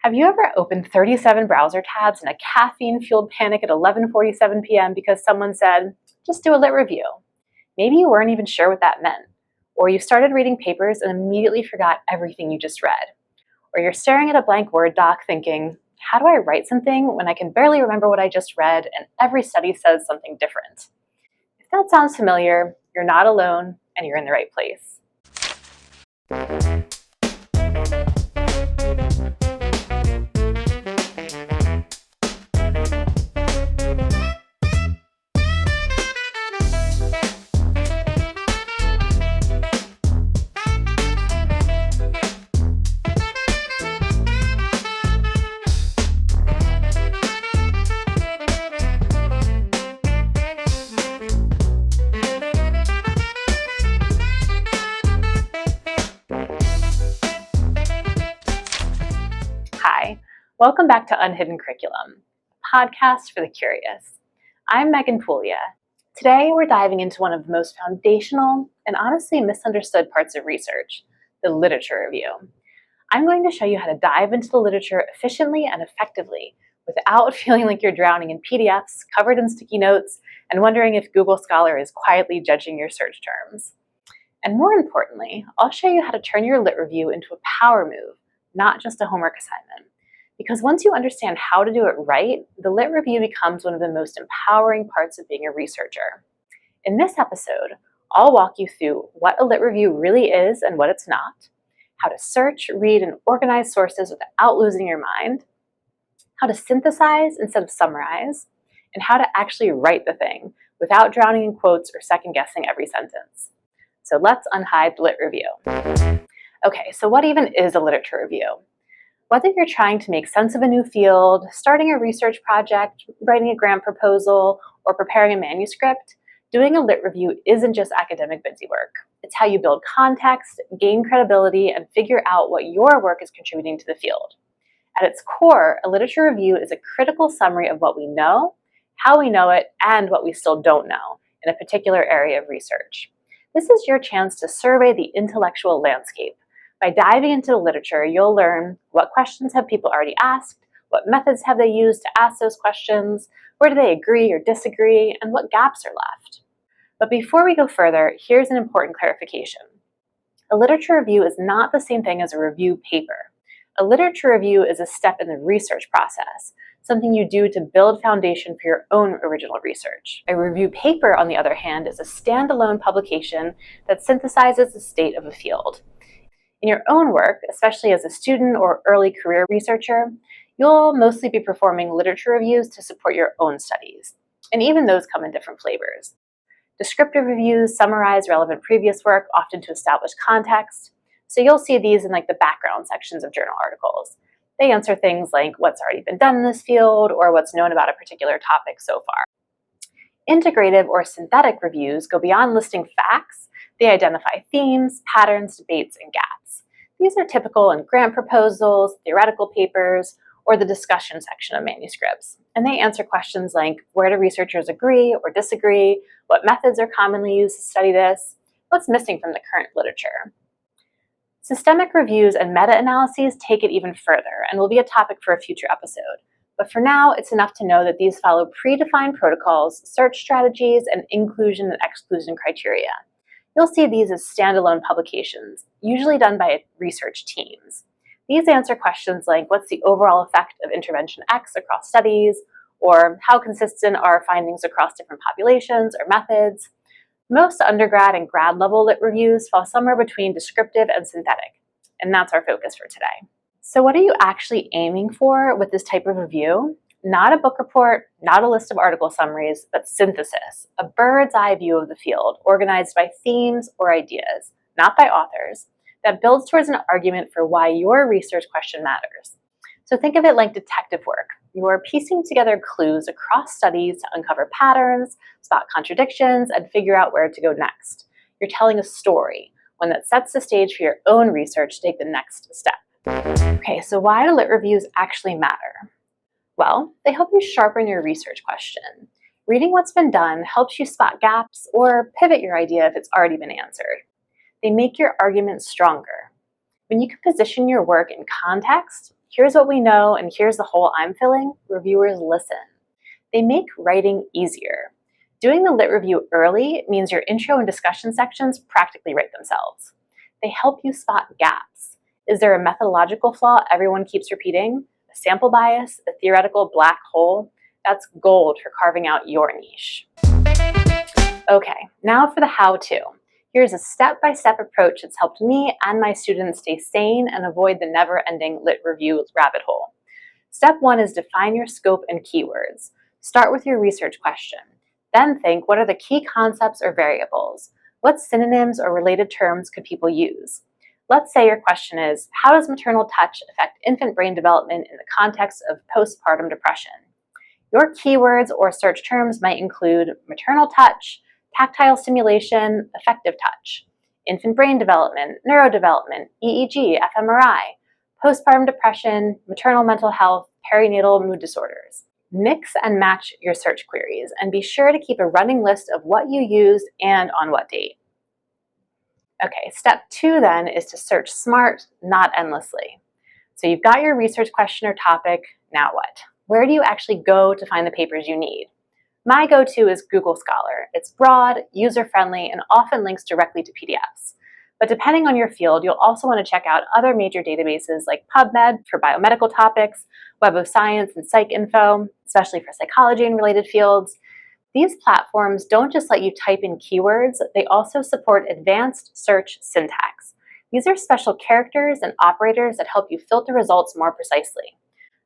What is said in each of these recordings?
Have you ever opened 37 browser tabs in a caffeine-fueled panic at 11:47 p.m. because someone said, just do a lit review? Maybe you weren't even sure what that meant. Or you started reading papers and immediately forgot everything you just read. Or you're staring at a blank Word doc thinking, how do I write something when I can barely remember what I just read and every study says something different? If that sounds familiar, you're not alone and you're in the right place. Hi, welcome back to Unhidden Curriculum, a podcast for the curious. I'm Megan Puglia. Today we're diving into one of the most foundational and honestly misunderstood parts of research, the literature review. I'm going to show you how to dive into the literature efficiently and effectively without feeling like you're drowning in PDFs covered in sticky notes and wondering if Google Scholar is quietly judging your search terms. And more importantly, I'll show you how to turn your lit review into a power move, not just a homework assignment. Because once you understand how to do it right, the lit review becomes one of the most empowering parts of being a researcher. In this episode, I'll walk you through what a lit review really is and what it's not, how to search, read, and organize sources without losing your mind, how to synthesize instead of summarize, and how to actually write the thing without drowning in quotes or second-guessing every sentence. So let's unhide the lit review. Okay, so what even is a literature review? Whether you're trying to make sense of a new field, starting a research project, writing a grant proposal, or preparing a manuscript, doing a lit review isn't just academic busy work. It's how you build context, gain credibility, and figure out what your work is contributing to the field. At its core, a literature review is a critical summary of what we know, how we know it, and what we still don't know in a particular area of research. This is your chance to survey the intellectual landscape. By diving into the literature, you'll learn what questions have people already asked, what methods have they used to ask those questions, where do they agree or disagree, and what gaps are left. But before we go further, here's an important clarification. A literature review is not the same thing as a review paper. A literature review is a step in the research process, something you do to build foundation for your own original research. A review paper, on the other hand, is a standalone publication that synthesizes the state of a field. In your own work, especially as a student or early career researcher, you'll mostly be performing literature reviews to support your own studies, and even those come in different flavors. Descriptive reviews summarize relevant previous work, often to establish context, so you'll see these in the background sections of journal articles. They answer things like what's already been done in this field or what's known about a particular topic so far. Integrative or synthetic reviews go beyond listing facts. They identify themes, patterns, debates, and gaps. These are typical in grant proposals, theoretical papers, or the discussion section of manuscripts. And they answer questions like, where do researchers agree or disagree? What methods are commonly used to study this? What's missing from the current literature? Systemic reviews and meta-analyses take it even further and will be a topic for a future episode. But for now, it's enough to know that these follow predefined protocols, search strategies, and inclusion and exclusion criteria. You'll see these as standalone publications, usually done by research teams. These answer questions like, what's the overall effect of intervention X across studies, or how consistent are findings across different populations or methods? Most undergrad and grad level lit reviews fall somewhere between descriptive and synthetic, and that's our focus for today. So what are you actually aiming for with this type of review? Not a book report, not a list of article summaries, but synthesis, a bird's eye view of the field, organized by themes or ideas, not by authors, that builds towards an argument for why your research question matters. So think of it like detective work. You are piecing together clues across studies to uncover patterns, spot contradictions, and figure out where to go next. You're telling a story, one that sets the stage for your own research to take the next step. Okay, so why do lit reviews actually matter? Well, they help you sharpen your research question. Reading what's been done helps you spot gaps or pivot your idea if it's already been answered. They make your argument stronger. When you can position your work in context, Here's what we know and here's the hole I'm filling. Reviewers listen. They make writing easier. Doing the lit review early means your intro and discussion sections practically write themselves. They help you spot gaps. Is there a methodological flaw everyone keeps repeating? A sample bias? A theoretical black hole? That's gold for carving out your niche. Okay, now for the how-to. Here's a step-by-step approach that's helped me and my students stay sane and avoid the never-ending lit review rabbit hole. Step 1 is define your scope and keywords. Start with your research question. Then think, what are the key concepts or variables? What synonyms or related terms could people use? Let's say your question is, how does maternal touch affect infant brain development in the context of postpartum depression? Your keywords or search terms might include maternal touch, tactile stimulation, affective touch, infant brain development, neurodevelopment, EEG, fMRI, postpartum depression, maternal mental health, perinatal mood disorders. Mix and match your search queries and be sure to keep a running list of what you used and on what date. Okay, step 2 then is to search smart, not endlessly. So you've got your research question or topic, now what? Where do you actually go to find the papers you need? My go-to is Google Scholar. It's broad, user-friendly, and often links directly to PDFs. But depending on your field, you'll also want to check out other major databases like PubMed for biomedical topics, Web of Science and PsycInfo, especially for psychology and related fields. These platforms don't just let you type in keywords, they also support advanced search syntax. These are special characters and operators that help you filter results more precisely.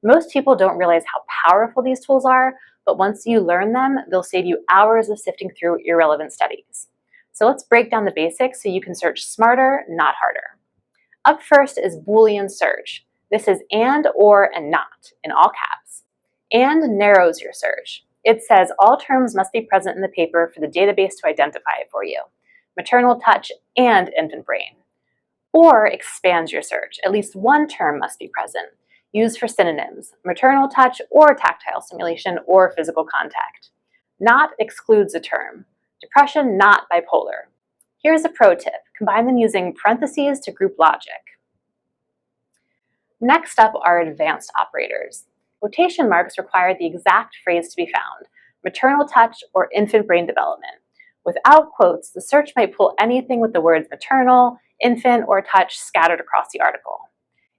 Most people don't realize how powerful these tools are, but once you learn them, they'll save you hours of sifting through irrelevant studies. So let's break down the basics so you can search smarter, not harder. Up first is Boolean search. This is and, or, and not, in all caps. And narrows your search. It says all terms must be present in the paper for the database to identify it for you. Maternal touch and infant brain. Or expands your search. At least one term must be present. Used for synonyms, maternal touch or tactile stimulation or physical contact. Not excludes a term. Depression, not bipolar. Here's a pro tip. Combine them using parentheses to group logic. Next up are advanced operators. Quotation marks require the exact phrase to be found, maternal touch or infant brain development. Without quotes, the search might pull anything with the words maternal, infant, or touch scattered across the article.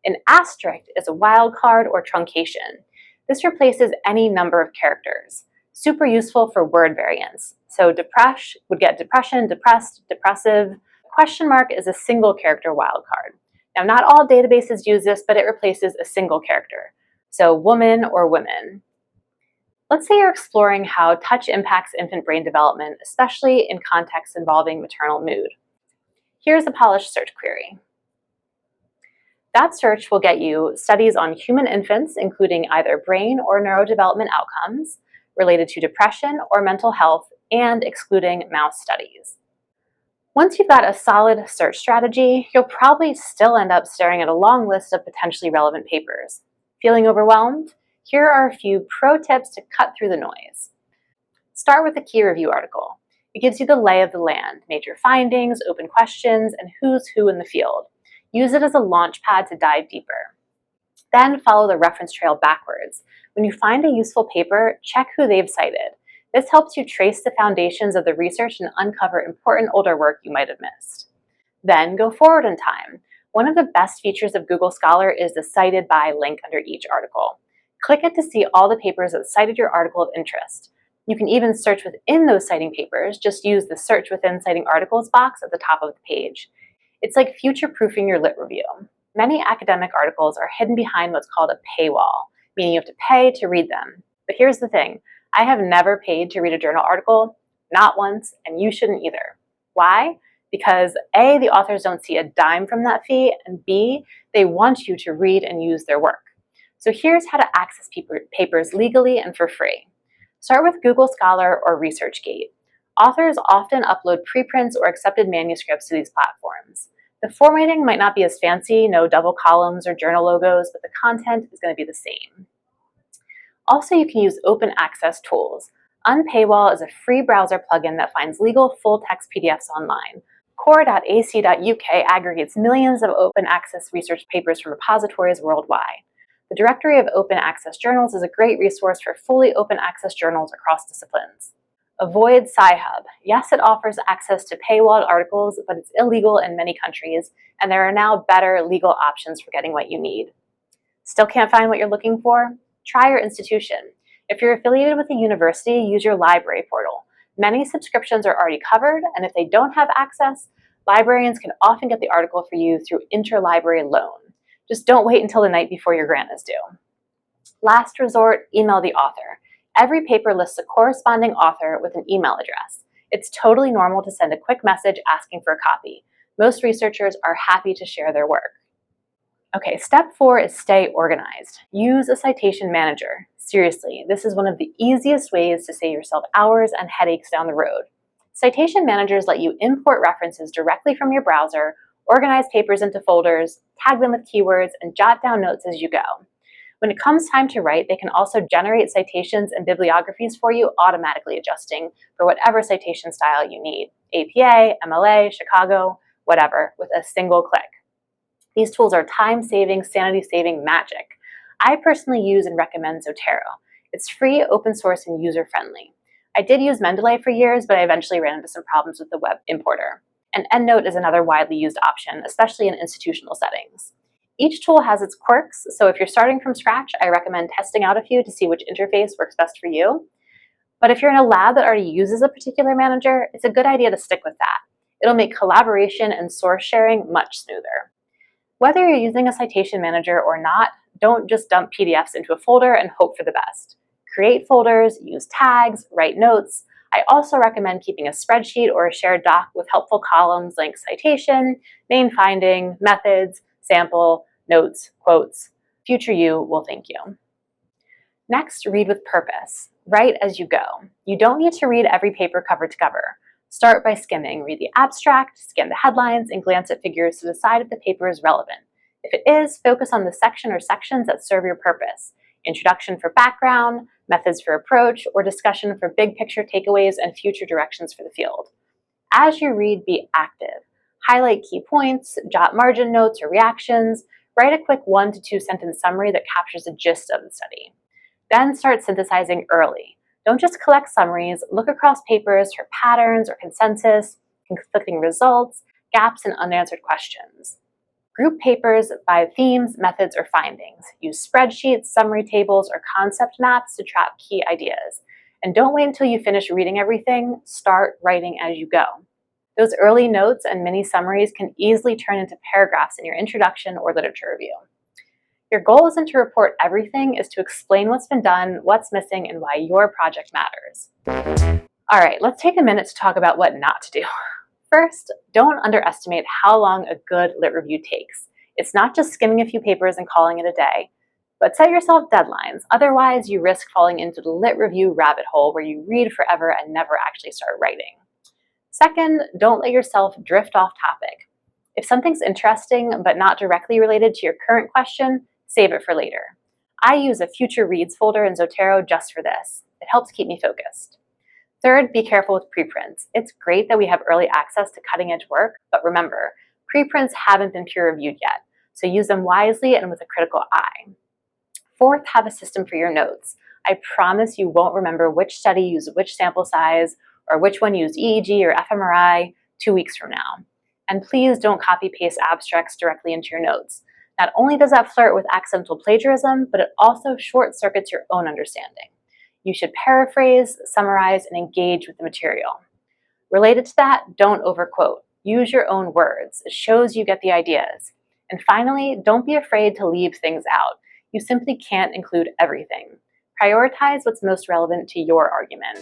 An asterisk is a wildcard or truncation. This replaces any number of characters. Super useful for word variants. So depress would get depression, depressed, depressive. Question mark is a single character wildcard. Now, not all databases use this, but it replaces a single character. So woman or women. Let's say you're exploring how touch impacts infant brain development, especially in contexts involving maternal mood. Here's a polished search query. That search will get you studies on human infants, including either brain or neurodevelopment outcomes related to depression or mental health, and excluding mouse studies. Once you've got a solid search strategy, you'll probably still end up staring at a long list of potentially relevant papers. Feeling overwhelmed? Here are a few pro tips to cut through the noise. Start with a key review article. It gives you the lay of the land, major findings, open questions, and who's who in the field. Use it as a launch pad to dive deeper. Then follow the reference trail backwards. When you find a useful paper, check who they've cited. This helps you trace the foundations of the research and uncover important older work you might have missed. Then go forward in time. One of the best features of Google Scholar is the cited by link under each article. Click it to see all the papers that cited your article of interest. You can even search within those citing papers. Just use the search within citing articles box at the top of the page. It's like future-proofing your lit review. Many academic articles are hidden behind what's called a paywall, meaning you have to pay to read them. But here's the thing. I have never paid to read a journal article, not once, and you shouldn't either. Why? Because A, the authors don't see a dime from that fee, and B, they want you to read and use their work. So here's how to access papers legally and for free. Start with Google Scholar or ResearchGate. Authors often upload preprints or accepted manuscripts to these platforms. The formatting might not be as fancy, no double columns or journal logos, but the content is going to be the same. Also, you can use open access tools. Unpaywall is a free browser plugin that finds legal full-text PDFs online. Core.ac.uk aggregates millions of open access research papers from repositories worldwide. The Directory of Open Access Journals is a great resource for fully open access journals across disciplines. Avoid Sci-Hub. Yes, it offers access to paywalled articles, but it's illegal in many countries, and there are now better legal options for getting what you need. Still can't find what you're looking for? Try your institution. If you're affiliated with a university, use your library portal. Many subscriptions are already covered, and if they don't have access, librarians can often get the article for you through interlibrary loan. Just don't wait until the night before your grant is due. Last resort, email the author. Every paper lists a corresponding author with an email address. It's totally normal to send a quick message asking for a copy. Most researchers are happy to share their work. Okay, step 4 is stay organized. Use a citation manager. Seriously, this is one of the easiest ways to save yourself hours and headaches down the road. Citation managers let you import references directly from your browser, organize papers into folders, tag them with keywords, and jot down notes as you go. When it comes time to write, they can also generate citations and bibliographies for you, automatically adjusting for whatever citation style you need. APA, MLA, Chicago, whatever, with a single click. These tools are time-saving, sanity-saving magic. I personally use and recommend Zotero. It's free, open source, and user-friendly. I did use Mendeley for years, but I eventually ran into some problems with the web importer. And EndNote is another widely used option, especially in institutional settings. Each tool has its quirks, so if you're starting from scratch, I recommend testing out a few to see which interface works best for you. But if you're in a lab that already uses a particular manager, it's a good idea to stick with that. It'll make collaboration and source sharing much smoother. Whether you're using a citation manager or not, don't just dump PDFs into a folder and hope for the best. Create folders, use tags, write notes. I also recommend keeping a spreadsheet or a shared doc with helpful columns like citation, main finding, methods, sample, notes, quotes. Future you will thank you. Next, read with purpose. Write as you go. You don't need to read every paper cover to cover. Start by skimming. Read the abstract, scan the headlines, and glance at figures to decide if the paper is relevant. If it is, focus on the section or sections that serve your purpose. Introduction for background, methods for approach, or discussion for big picture takeaways and future directions for the field. As you read, be active. Highlight key points, jot margin notes or reactions, write a quick 1 to 2 sentence summary that captures the gist of the study. Then start synthesizing early. Don't just collect summaries, look across papers for patterns or consensus, conflicting results, gaps, and unanswered questions. Group papers by themes, methods, or findings. Use spreadsheets, summary tables, or concept maps to track key ideas. And don't wait until you finish reading everything, start writing as you go. Those early notes and mini summaries can easily turn into paragraphs in your introduction or literature review. Your goal isn't to report everything, is to explain what's been done, what's missing, and why your project matters. All right, let's take a minute to talk about what not to do. First, don't underestimate how long a good lit review takes. It's not just skimming a few papers and calling it a day, but set yourself deadlines. Otherwise, you risk falling into the lit review rabbit hole where you read forever and never actually start writing. Second, don't let yourself drift off topic. If something's interesting but not directly related to your current question, save it for later. I use a future reads folder in Zotero just for this. It helps keep me focused. Third, be careful with preprints. It's great that we have early access to cutting-edge work, but remember, preprints haven't been peer-reviewed yet, so use them wisely and with a critical eye. Fourth, have a system for your notes. I promise you won't remember which study used which sample size or which one used EEG or fMRI 2 weeks from now. And please don't copy-paste abstracts directly into your notes. Not only does that flirt with accidental plagiarism, but it also short-circuits your own understanding. You should paraphrase, summarize, and engage with the material. Related to that, don't overquote. Use your own words. It shows you get the ideas. And finally, don't be afraid to leave things out. You simply can't include everything. Prioritize what's most relevant to your argument.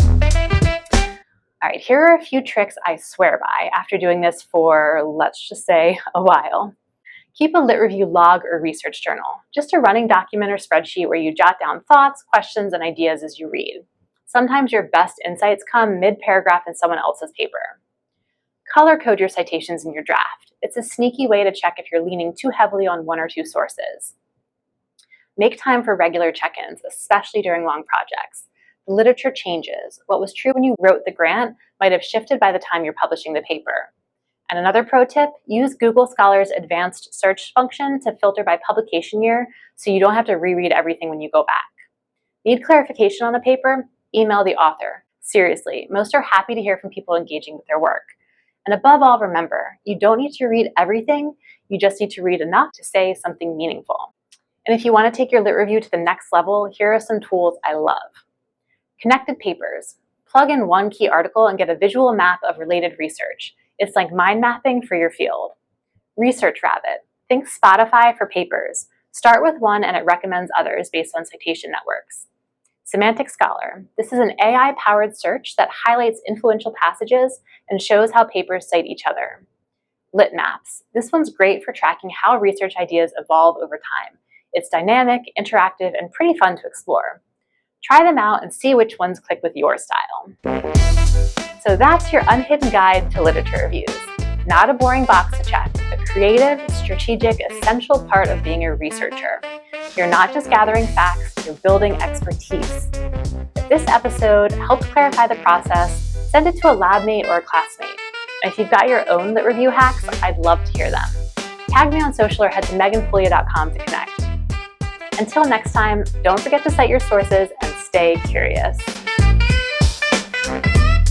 All right, here are a few tricks I swear by after doing this for, let's just say, a while. Keep a lit review log or research journal, just a running document or spreadsheet where you jot down thoughts, questions, and ideas as you read. Sometimes your best insights come mid-paragraph in someone else's paper. Color code your citations in your draft. It's a sneaky way to check if you're leaning too heavily on 1 or 2 sources. Make time for regular check-ins, especially during long projects. The literature changes. What was true when you wrote the grant might have shifted by the time you're publishing the paper. And another pro tip, use Google Scholar's advanced search function to filter by publication year so you don't have to reread everything when you go back. Need clarification on a paper? Email the author. Seriously, most are happy to hear from people engaging with their work. And above all, remember, you don't need to read everything, you just need to read enough to say something meaningful. And if you want to take your lit review to the next level, here are some tools I love. Connected papers. Plug in one key article and get a visual map of related research. It's like mind mapping for your field. Research Rabbit. Think Spotify for papers. Start with one and it recommends others based on citation networks. Semantic Scholar. This is an AI-powered search that highlights influential passages and shows how papers cite each other. Lit Maps. This one's great for tracking how research ideas evolve over time. It's dynamic, interactive, and pretty fun to explore. Try them out and see which ones click with your style. So that's your unhidden guide to literature reviews. Not a boring box to check, a creative, strategic, essential part of being a researcher. You're not just gathering facts, you're building expertise. If this episode helped clarify the process, send it to a lab mate or a classmate. And if you've got your own lit review hacks, I'd love to hear them. Tag me on social or head to meganpuglia.com to connect. Until next time, don't forget to cite your sources and stay curious.